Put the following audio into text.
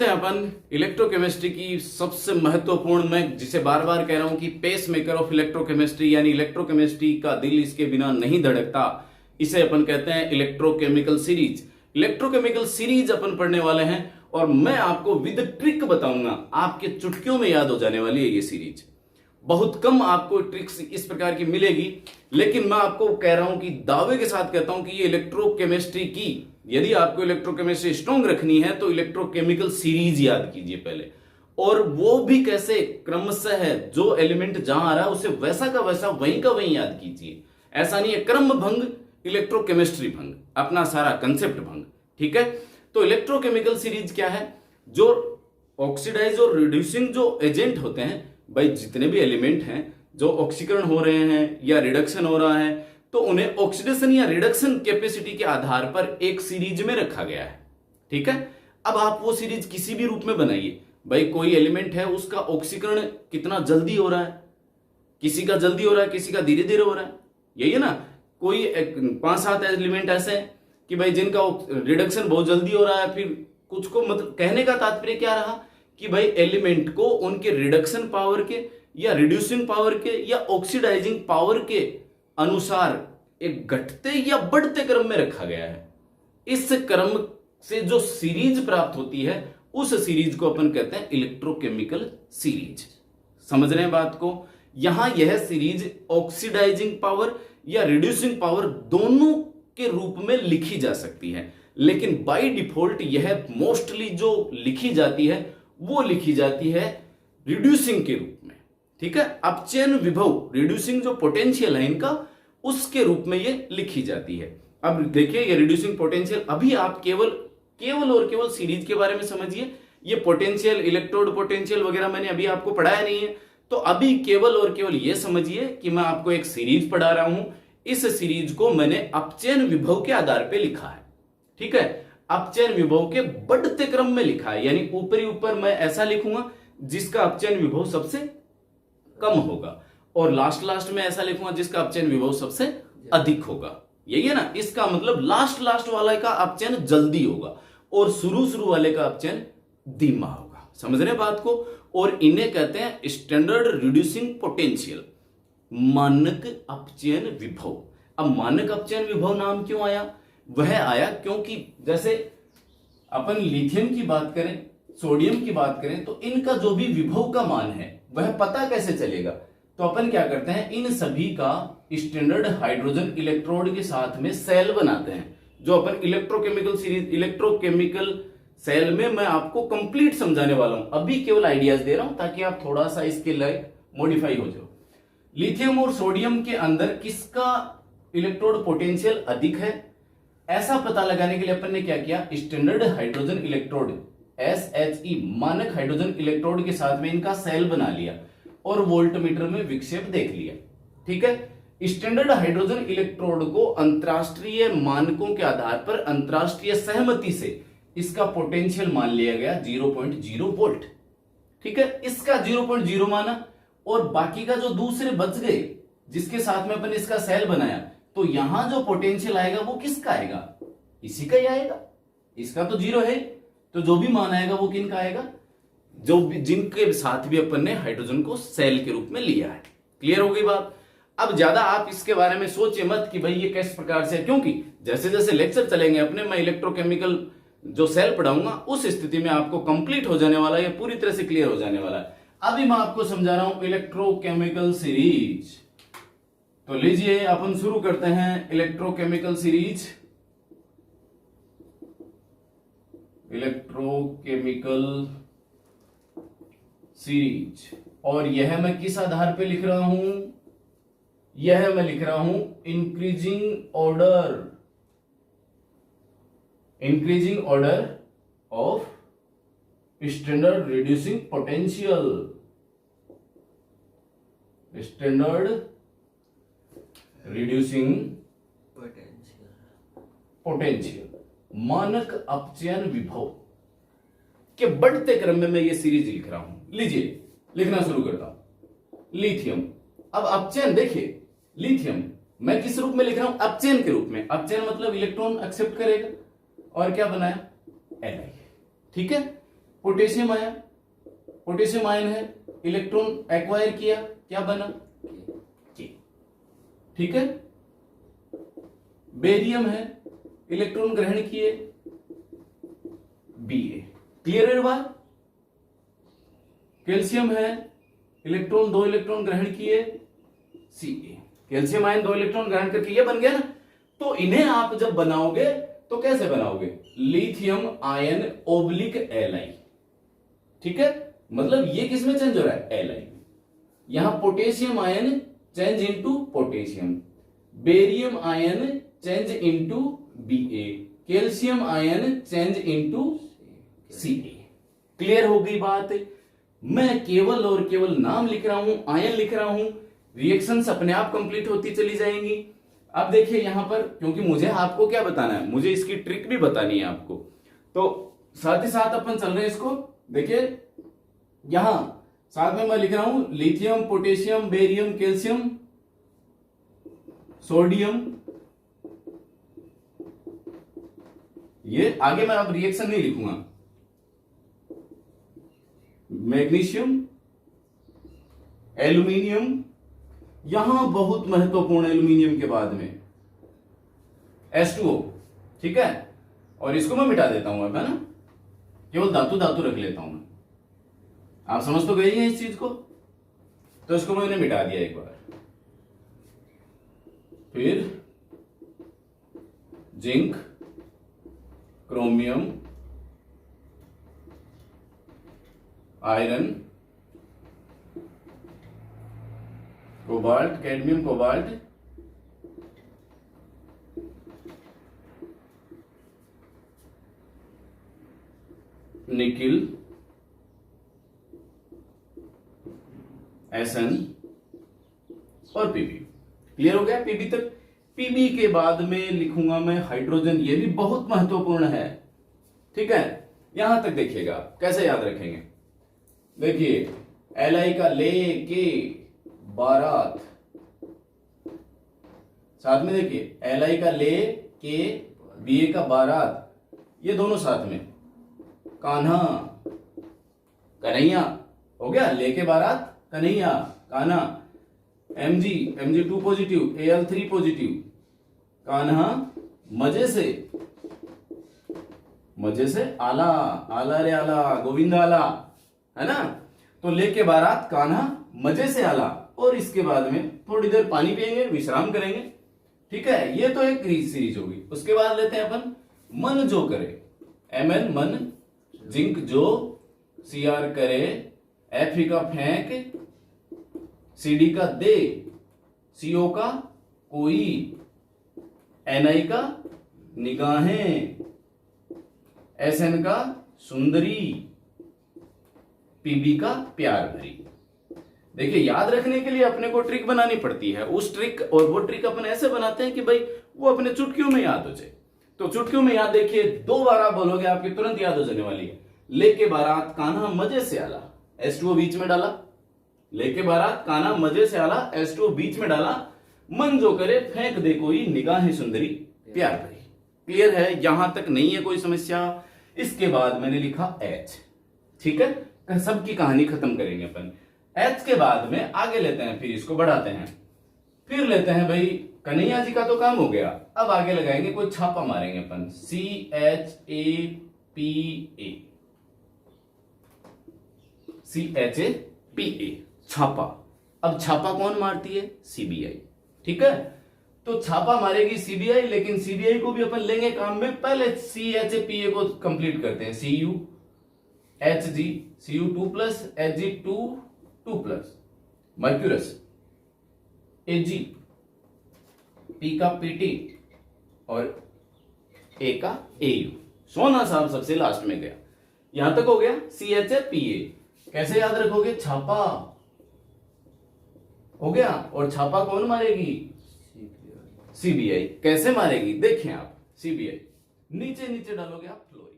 हैं अपन इलेक्ट्रोकेमिस्ट्री की सबसे महत्वपूर्ण, मैं जिसे बार बार कह रहा हूं कि पेस मेकर ऑफ इलेक्ट्रोकेमिस्ट्री, यानी इलेक्ट्रोकेमिस्ट्री का दिल इसके बिना नहीं धड़कता, इसे अपन कहते हैं इलेक्ट्रोकेमिकल सीरीज। इलेक्ट्रोकेमिकल सीरीज अपन पढ़ने वाले हैं और मैं आपको विद ट्रिक बताऊंगा, आपके चुटकियों में याद हो जाने वाली है ये सीरीज। बहुत कम आपको ट्रिक्स इस प्रकार की मिलेगी, लेकिन मैं आपको कह रहा हूं कि दावे के साथ कहता हूं कि ये इलेक्ट्रोकेमिस्ट्री की, यदि आपको इलेक्ट्रोकेमिस्ट्री स्ट्रॉन्ग रखनी है तो इलेक्ट्रोकेमिकल सीरीज याद कीजिए पहले, और वो भी कैसे, क्रमशः है, जो एलिमेंट जहां आ रहा है उसे वैसा का वैसा वहीं का वहीं याद कीजिए। ऐसा नहीं है क्रम भंग इलेक्ट्रोकेमिस्ट्री भंग, अपना सारा कंसेप्ट भंग। ठीक है, तो इलेक्ट्रोकेमिकल सीरीज क्या है? जो ऑक्सीडाइज और रिड्यूसिंग जो एजेंट होते हैं, भाई जितने भी एलिमेंट हैं जो ऑक्सीकरण हो रहे हैं या रिडक्शन हो रहा है, तो उन्हें ऑक्सीडेशन या रिडक्शन कैपेसिटी के आधार पर एक सीरीज में रखा गया है। ठीक है, अब आप वो सीरीज किसी भी रूप में बनाइए। भाई कोई एलिमेंट है, उसका ऑक्सीकरण कितना जल्दी हो रहा है, किसी का जल्दी हो रहा है, किसी का धीरे धीरे हो रहा है, यही है ना। कोई 5-7 एलिमेंट ऐसे हैं कि भाई जिनका रिडक्शन बहुत जल्दी हो रहा है, फिर कुछ को, मतलब कहने का तात्पर्य क्या रहा कि भाई एलिमेंट को उनके रिडक्शन पावर के या रिड्यूसिंग पावर के या ऑक्सीडाइजिंग पावर के अनुसार एक घटते या बढ़ते क्रम में रखा गया है। इस क्रम से जो सीरीज प्राप्त होती है, उस सीरीज को अपन कहते हैं इलेक्ट्रोकेमिकल सीरीज। समझ रहे हैं बात को? यहां यह सीरीज ऑक्सीडाइजिंग पावर या रिड्यूसिंग पावर दोनों के रूप में लिखी जा सकती है, लेकिन बाय डिफॉल्ट यह मोस्टली जो लिखी जाती है वो लिखी जाती है रिड्यूसिंग के रूप में। ठीक है, अपचयन विभव, रिड्यूसिंग जो पोटेंशियल है इनका, उसके रूप में ये लिखी जाती है। अब देखिए ये रिड्यूसिंग पोटेंशियल, अभी आप केवल और केवल सीरीज के बारे में समझिए। ये पोटेंशियल, इलेक्ट्रोड पोटेंशियल वगैरह मैंने अभी आपको पढ़ाया नहीं है, तो अभी केवल और केवल ये समझिए कि मैं आपको एक सीरीज पढ़ा रहा हूं। इस सीरीज को मैंने अपचयन विभव के आधार पर लिखा है। ठीक है, अपचयन विभव के बढ़ते क्रम में लिखा है, यानी ऊपरी ऊपर मैं ऐसा लिखूंगा जिसका अपचयन विभव सबसे कम होगा, और लास्ट में ऐसा लिखूंगा जिसका अपचयन विभव सबसे अधिक होगा। यही है ना, इसका मतलब लास्ट वाले का अपचयन जल्दी होगा और शुरू वाले का अपचयन धीमा होगा। समझ रहे हैं बात को? और इन्हें कहते हैं स्टैंडर्ड रिड्यूसिंग पोटेंशियल, मानक अपचयन विभव। अब मानक अपचयन विभव नाम क्यों आया? वह आया क्योंकि जैसे अपन लिथियम की बात करें, सोडियम की बात करें, तो इनका जो भी विभव का मान है वह पता कैसे चलेगा? तो अपन क्या करते हैं, इन सभी का स्टैंडर्ड हाइड्रोजन इलेक्ट्रोड के साथ में सेल बनाते हैं, जो अपन इलेक्ट्रोकेमिकल सीरीज, इलेक्ट्रोकेमिकल सेल में मैं आपको कंप्लीट समझाने वाला हूं। अभी केवल आइडियाज दे रहा हूं ताकि आप थोड़ा सा इसके लिए मॉडिफाई हो जाओ। लिथियम और सोडियम के अंदर किसका इलेक्ट्रोड पोटेंशियल अधिक है, ऐसा पता लगाने के लिए अपन ने क्या किया, स्टैंडर्ड हाइड्रोजन इलेक्ट्रोड SHE, मानक हाइड्रोजन इलेक्ट्रोड के साथ में इनका सेल बना लिया और वोल्टमीटर में विक्षेप देख लिया। ठीक है, स्टैंडर्ड हाइड्रोजन इलेक्ट्रोड को अंतरराष्ट्रीय मानकों के आधार पर अंतरराष्ट्रीय सहमति से इसका पोटेंशियल मान लिया गया 0.0 वोल्ट। ठीक है, इसका 0.0 माना, और बाकी का जो दूसरे बच गए जिसके साथ में अपन इसका सेल बनाया, तो यहां जो पोटेंशियल आएगा वो किसका आएगा? इसी का ही आएगा। इसका तो 0 है, तो जो भी मान आएगा वो किनका आएगा? जो भी, जिनके साथ भी अपन ने हाइड्रोजन को सेल के रूप में लिया है। क्लियर हो गई बात? अब ज्यादा आप इसके बारे में सोचिए मत कि भाई ये किस प्रकार से है, क्योंकि जैसे जैसे लेक्चर चलेंगे अपने, मैं इलेक्ट्रोकेमिकल जो सेल पढ़ाऊंगा उस स्थिति में आपको कंप्लीट हो जाने वाला है, ये पूरी तरह से क्लियर हो जाने वाला है। अभी मैं आपको समझा रहा हूं इलेक्ट्रोकेमिकल सीरीज। तो लीजिए अपन शुरू करते हैं इलेक्ट्रोकेमिकल सीरीज। इलेक्ट्रोकेमिकल सीरीज, और यह मैं किस आधार पे लिख रहा हूं? यह मैं लिख रहा हूं increasing order of standard reducing potential. Standard reducing potential, मानक अपचयन विभव के बढ़ते क्रम में मैं ये सीरीज लिख रहा हूं। लीजिए लिखना शुरू करता हूं। लिथियम, अब अपचयन देखिए, लिथियम मैं किस रूप में लिख रहा हूं? अपचयन के रूप में। अपचयन मतलब इलेक्ट्रॉन एक्सेप्ट करेगा, और क्या बनाया? Li। ठीक है, पोटेशियम आयन है, इलेक्ट्रॉन एक्वायर किया, क्या बना के, ठीक है। बेरियम है, इलेक्ट्रॉन ग्रहण किए Ba, क्लियर है बात। कैल्शियम है, इलेक्ट्रॉन 2 इलेक्ट्रॉन ग्रहण किए Ca, कैल्शियम आयन 2 इलेक्ट्रॉन ग्रहण करके ये बन गया ना। तो इन्हें आप जब बनाओगे तो कैसे बनाओगे, लिथियम आयन ओब्लिक Li, ठीक है। मतलब ये किस में चेंज हो रहा है, Li। यहां potassium ion change into potassium, barium ion change into Ba, calcium ion change into Ca। Clear हो गई बात। मैं केवल और केवल नाम लिख रहा हूं, आयन लिख रहा हूं, रिएक्शंस अपने आप कंप्लीट होती चली जाएंगी। अब देखिए यहां पर, क्योंकि मुझे आपको क्या बताना है, मुझे इसकी ट्रिक भी बतानी है आपको, तो साथ ही साथ अपन चल रहे हैं इसको। देखिए यहां साथ में मैं लिख रहा हूं lithium, potassium, barium, calcium, sodium. ये आगे मैं अब रिएक्शन नहीं लिखूंगा। मैग्नीशियम, एल्यूमिनियम, यहां बहुत महत्वपूर्ण एल्यूमिनियम के बाद में H2O, ठीक है। और इसको मैं मिटा देता हूं अब, है ना, केवल धातु धातु रख लेता हूं मैं। आप समझ तो गए हैं इस चीज को, तो इसको मैंने मिटा दिया एक बार। फिर zinc, chromium, iron, cobalt, cadmium, cobalt, nickel, Sn और Pb। क्लियर हो गया Pb तक। Pb के बाद में लिखूंगा मैं हाइड्रोजन, ये भी बहुत महत्वपूर्ण है, ठीक है। यहां तक देखिएगा, कैसे याद रखेंगे। देखिए Li का ले के बारात, साथ में देखिए Li का ले के Ba का बारात, ये दोनों साथ में, कान्हा, कन्हैया, हो गया, ले के बारात, Kanhaiya, Kanha. Mg2 positive, Al3 positive, Kanha, मजे से आला, आला रे आला, गोविंद आला, है ना। तो लेके बारात, कान्हा, मजे से आला, और इसके बाद में थोड़ी देर पानी पिएंगे, विश्राम करेंगे, ठीक है। ये तो एक सीरीज होगी। उसके बाद लेते हैं अपन मन जो करे, Mn मन, जिंक जो, Cr करे, Fe का फेंक, Cd का दे, CO का कोई, Ni का निगाहें, Sn का सुंदरी, Pb का प्यार भरी। देखिए याद रखने के लिए अपने को ट्रिक बनानी पड़ती है। उस ट्रिक, और वो ट्रिक अपन ऐसे बनाते हैं कि भाई वो अपने चुटकियों में याद हो जाए। तो चुटकियों में याद, देखिए 2 बार आप बोलोगे आपकी तुरंत याद हो जाने वाली है। लेके बारात, कान्हा, मजे से आला, H2O बीच में डाला, लेके बारात, कान्हा, मजे से आला, H2O बीच में डाला, मन जो करे फेंक दे कोई, निगाहें सुंदरी, प्यार भरी। क्लियर है, यहां तक नहीं है कोई समस्या। इसके बाद मैंने लिखा H, ठीक है। सबकी कहानी खत्म करेंगे अपन। H के बाद में आगे लेते हैं, फिर इसको बढ़ाते हैं, फिर लेते हैं भाई कन्हैया जी का तो काम हो गया। अब आगे लगाएंगे, कोई छापा मारेंगे अपन, CHAPA, छापा। अब छापा कौन मारती है, CBI, ठीक है। तो छापा मारेगी CBI, लेकिन CBI को भी अपन लेंगे काम में। पहले CHAPA को कंप्लीट करते हैं, CuHg, Cu2+, Hg2, 2+, mercurous, Ag, P का Pt और A का Au। सोना साहब सबसे लास्ट में गया, यहां तक हो गया CHAPA। कैसे याद रखोगे, छापा हो गया, और छापा कौन मारेगी, CBI। कैसे मारेगी देखें आप, CBI नीचे नीचे डालोगे आप फ्लोरीन।